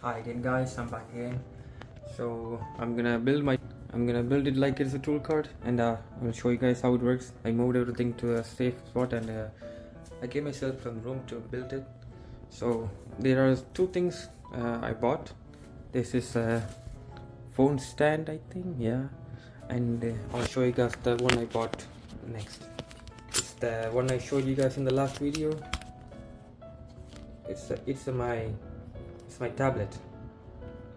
Hi again guys, I'm back again. So I'm gonna build it like it's a tool cart, and I'm gonna show you guys how it works. I moved everything to a safe spot, and I gave myself some room to build it. So there are two things I bought. This is a phone stand, I think, yeah, and I'll show you guys the one I bought next. It's the one I showed you guys in the last video. It's my tablet.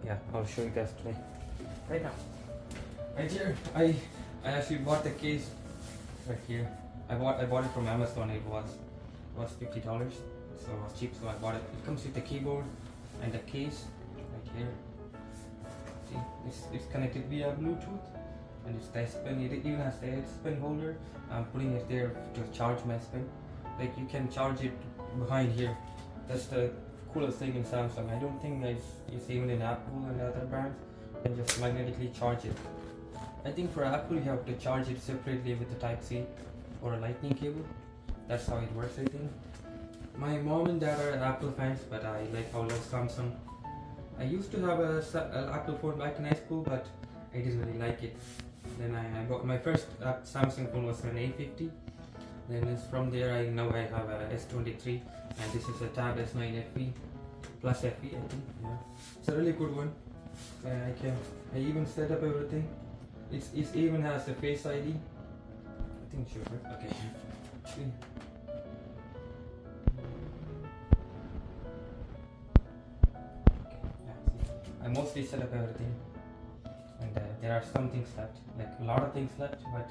Yeah, I'll show you guys today. Right now. Right here, I actually bought the case right here. I bought it from Amazon. It was $50, so it was cheap. So I bought it. It comes with the keyboard and the case right here. See, it's connected via Bluetooth, and it's the S Pen. It even has the S Pen holder. I'm putting it there to charge my S Pen. Like you can charge it behind here. That's the coolest thing in Samsung. I don't think it's even in Apple and other brands. You can just magnetically charge it. I think for Apple you have to charge it separately with the Type-C or a lightning cable. That's how it works, I think. My mom and dad are Apple fans, but I love Samsung. I used to have an Apple phone back in high school, but I didn't really like it. Then I bought my first Samsung phone was an A50. Then from there I have a S23, and this is a Tab S9 FE plus FE, I think. Yeah, it's a really good one. I even set up everything. It even has a Face ID. I think it should work. Okay. See. I mostly set up everything, and there are some things left, like a lot of things left, but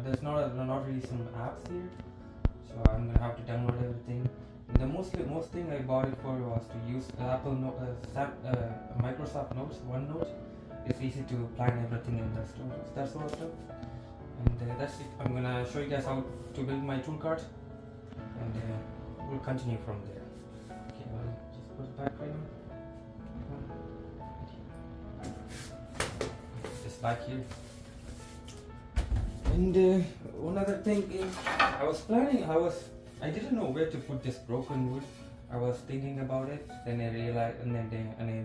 there's not really some apps here, so I'm gonna have to download everything. And the most thing I bought it for was to use Microsoft Notes, OneNote. It's easy to plan everything in that sort of stuff. And that's it. I'm gonna show you guys how to build my tool cart, and we'll continue from there. Okay, well, just put it back right now. Just back here. And one other thing is, I didn't know where to put this broken wood. I was thinking about it, then I realized, and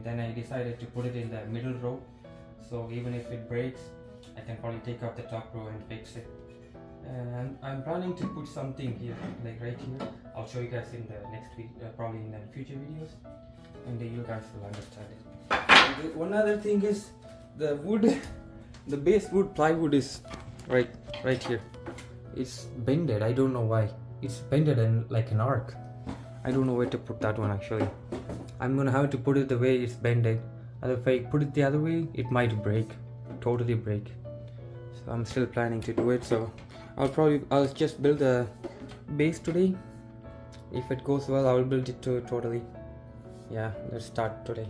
then I decided to put it in the middle row. So even if it breaks, I can probably take out the top row and fix it. And I'm planning to put something here, like right here. I'll show you guys in the next week, probably in the future videos, and you guys will understand it. And one other thing is the wood, the base wood, plywood is right here. It's bended. I don't know why. It's bended in like an arc. I don't know where to put that one actually. I'm gonna have to put it the way it's bended. And if I put it the other way, it might break, totally break. So I'm still planning to do it. So I'll just build a base today. If it goes well, I will build it totally. Yeah, let's start today.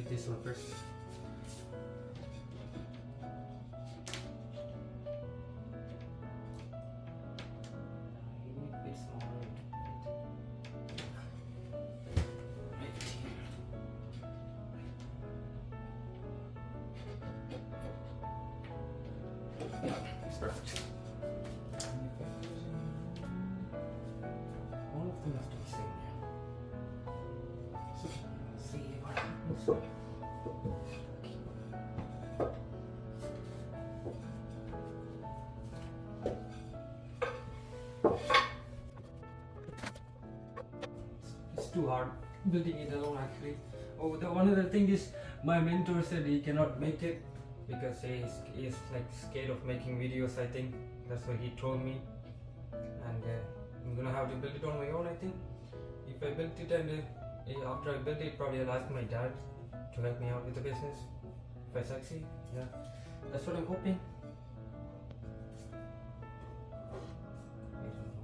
This one first. It's perfect. All of them have to be same. So let's see what happens. It's too hard building it alone actually. Oh, the one other thing is, my mentor said he cannot make it because he's like scared of making videos. I think that's what he told me, and I'm gonna have to build it on my own, I think. If I built it and after I built it, probably I'll ask my dad to help me out with the business. If I succeed, yeah, that's what I'm hoping. I don't know.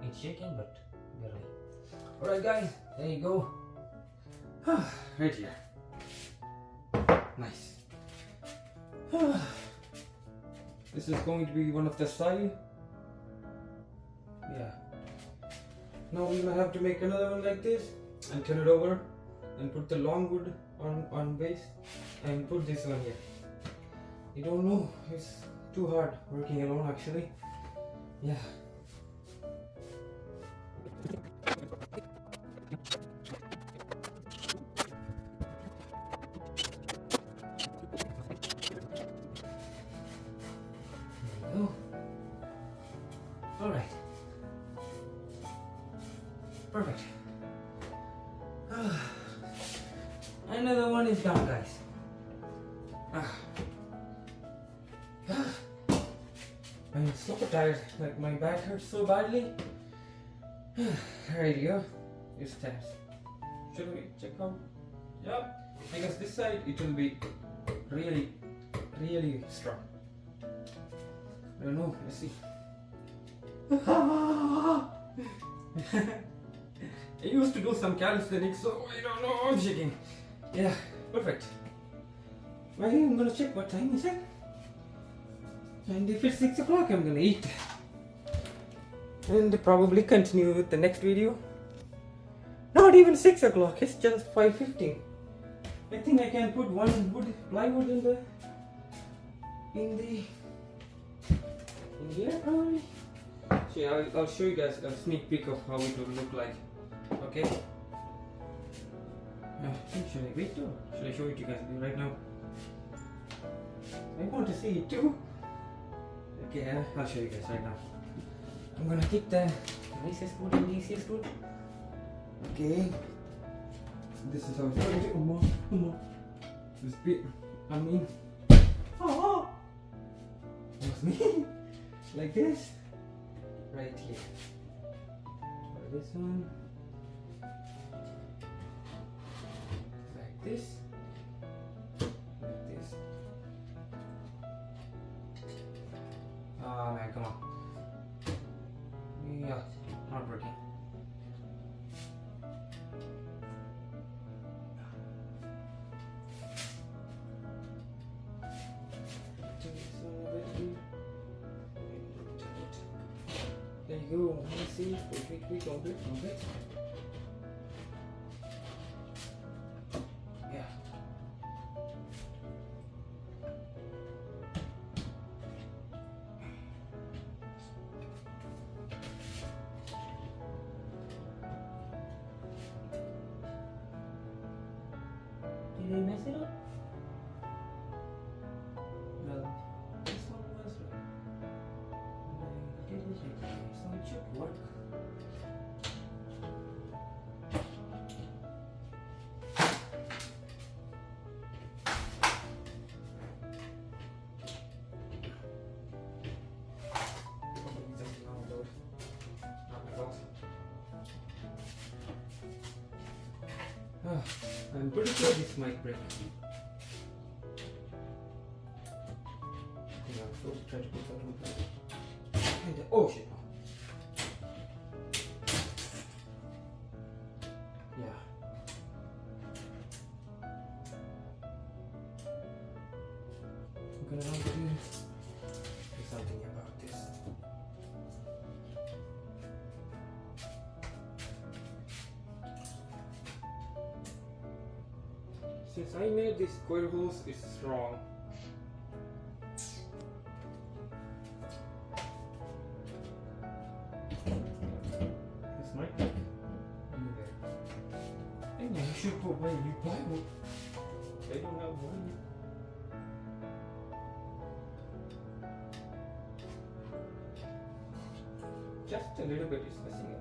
It's shaking, but barely. Alright, guys, there you go. Right here. Nice. This is going to be one of the side. Yeah. Now we're gonna have to make another one like this and turn it over and put the long wood on base and put this one here. You don't know, it's too hard working alone actually. Yeah. There you go. Alright. Perfect. Another one is done, guys. I'm so tired, like my back hurts so badly. There you go. It stands. Should we check out? Yep. Because this side it will be really strong. I don't know. Let's see. I used to do some calisthenics, so I don't know. I'm shaking. Yeah, perfect. I'm gonna check what time is it. And if it's 6 o'clock, I'm gonna eat. And probably continue with the next video. Not even 6 o'clock, it's just 5:15. I think I can put one plywood in here probably. So yeah, I'll show you guys a sneak peek of how it will look like. Okay. Should I wait or should I show it to you guys right now? I want to see it too. Okay, I'll show you guys right now. I'm gonna take the nicest wood and easiest wood. Okay. This is how it's going to be. Come on. This bit. I mean. Oh! That's me. Like this. Right here. Or this one. Like this. Like this. Oh man, come on. Yeah, not working. There you go. Let me see. Wait, don't break. Yeah. Did I mess it up? Well, this one was right. And I did it right. So it should work. I'm pretty sure this might break. So try to put that on. And oh shit! do something about this. Since I made these square holes, it's strong. This might be anyway. Hey man, you should put away new plywood. They don't have one. Just a little bit is missing it.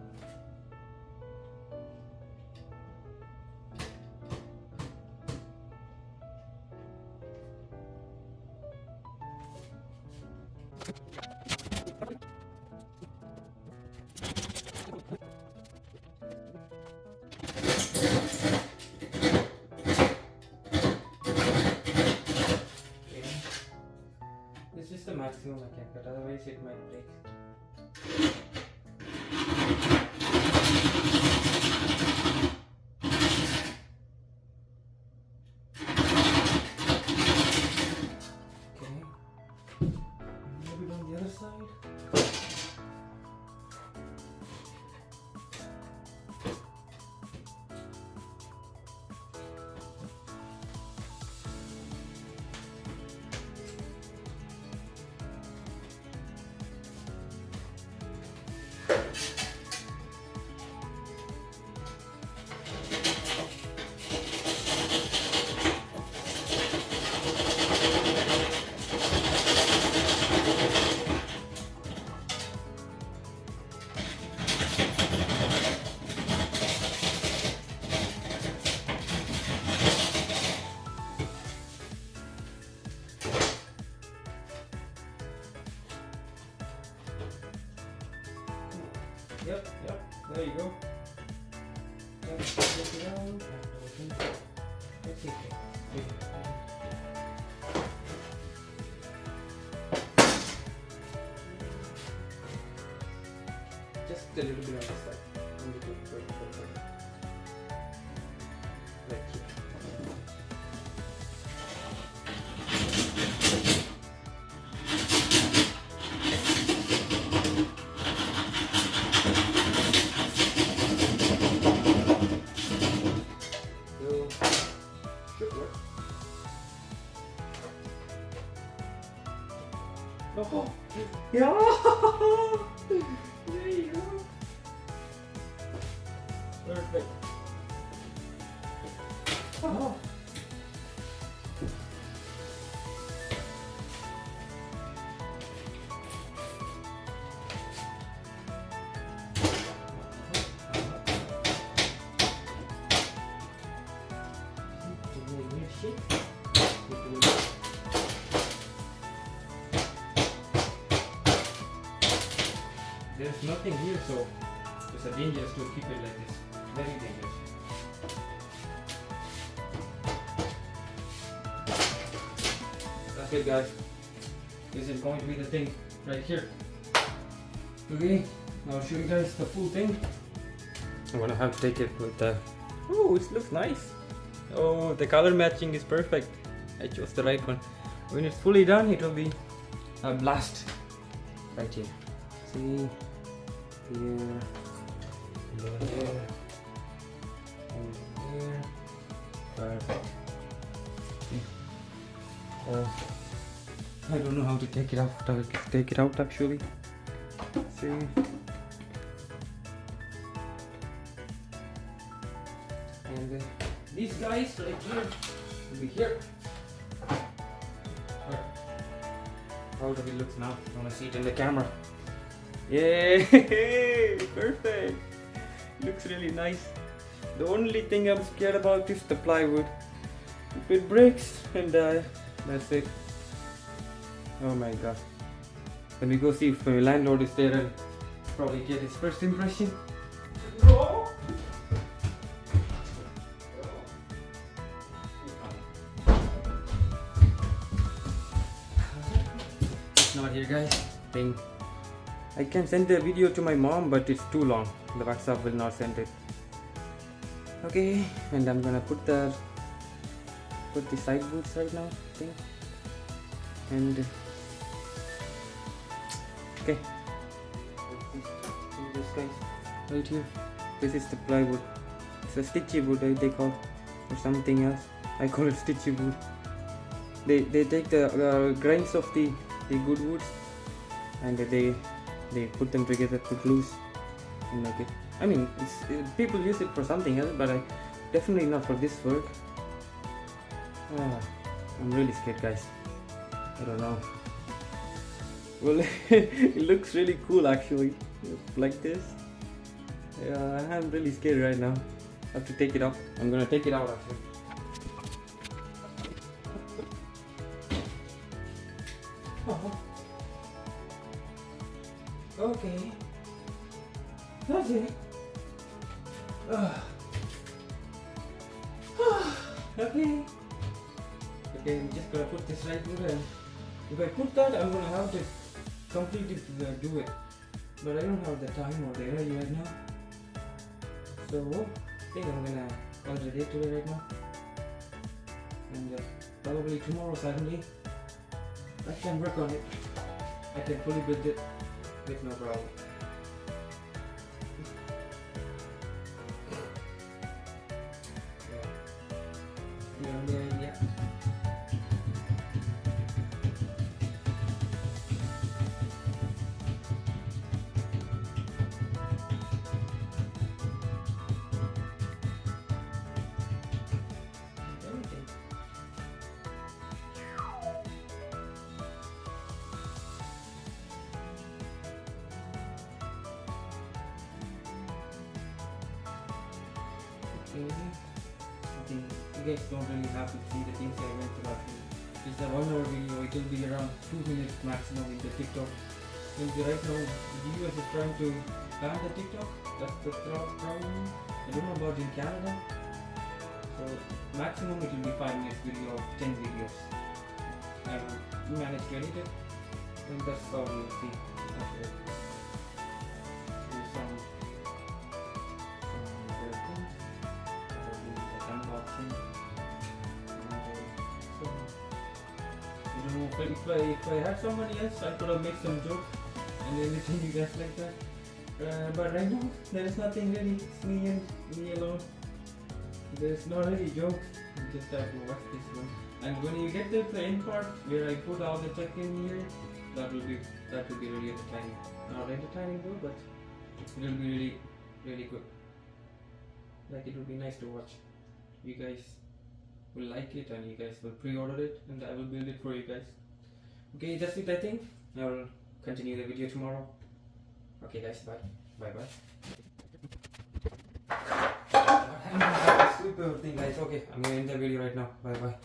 This is the maximum I can cut, otherwise it might break. Okay. Maybe on the other side. Yep, there you go. Let's take it out. Let's see. Just a little bit on this side. Like here. Oh, yeah! There you go. Perfect. Oh. There's nothing here, so it's a dangerous to keep it like this. Very dangerous. That's it, guys. This is going to be the thing right here. Okay, now I'll show you guys the full thing. I'm gonna have to take it with the. Oh, it looks nice. Oh, the color matching is perfect. I chose the right one. When it's fully done, it will be a blast. Right here. See. Here, and here, and here. Perfect. I don't know how to take it out. Take it out actually. See. And these guys right here will be here. How does it look now? I want to see it in the camera. Yay! Perfect! Looks really nice. The only thing I'm scared about is the plywood. If it breaks and that's it. Oh my god. Let me go see if my landlord is there and probably get his first impression. No! It's not here, guys. Thing. I can send the video to my mom, but it's too long. The WhatsApp will not send it. Okay, and I'm gonna put the side boots right now, I think. And Okay. This guys, right here. This is the plywood. It's a stitchy wood, they call, or something else. I call it stitchy wood. They take the grains of the good woods and they put them together, put glues and make it. I mean, people use it for something else, but definitely not for this work. I'm really scared, guys. I don't know. Well, it looks really cool actually, like this. Yeah, I'm really scared right now. I have to take it off. I'm gonna take it out actually. Oh. Okay. That's it. Okay. Okay, I'm just gonna put this right here, and if I put that, I'm gonna have to completely do it. But I don't have the time or the energy right now. So I think I'm gonna call it a day today right now. And probably tomorrow Saturday, I can work on it. I can fully build it with no problem. Yeah. Everything. I think you guys don't really have to see the things I went through actually. It's a 1 hour video, it will be around 2 minutes maximum in the TikTok. And right now, the US is trying to ban the TikTok. That's the problem. I don't know about in Canada. So maximum it will be 5 minutes video of 10 videos. I will manage to edit it. And that's how we'll see. Okay. Do some other things. Unboxing. And, so, if I had somebody else, I could have made some jokes and everything you guys like that. But right now, there is nothing really. It's me and me alone. There's not really jokes. You just have to watch this one. And when you get to the end part where I put all the tech in here, that will be really entertaining. Not entertaining though, but it will be really good. Like it will be nice to watch. You guys will like it and you guys will pre-order it and I will build it for you guys. Okay, that's it I think. I will continue the video tomorrow. Okay guys, bye. Bye bye. I'm gonna have to sleep everything guys. Okay, I'm gonna end the video right now. Bye bye.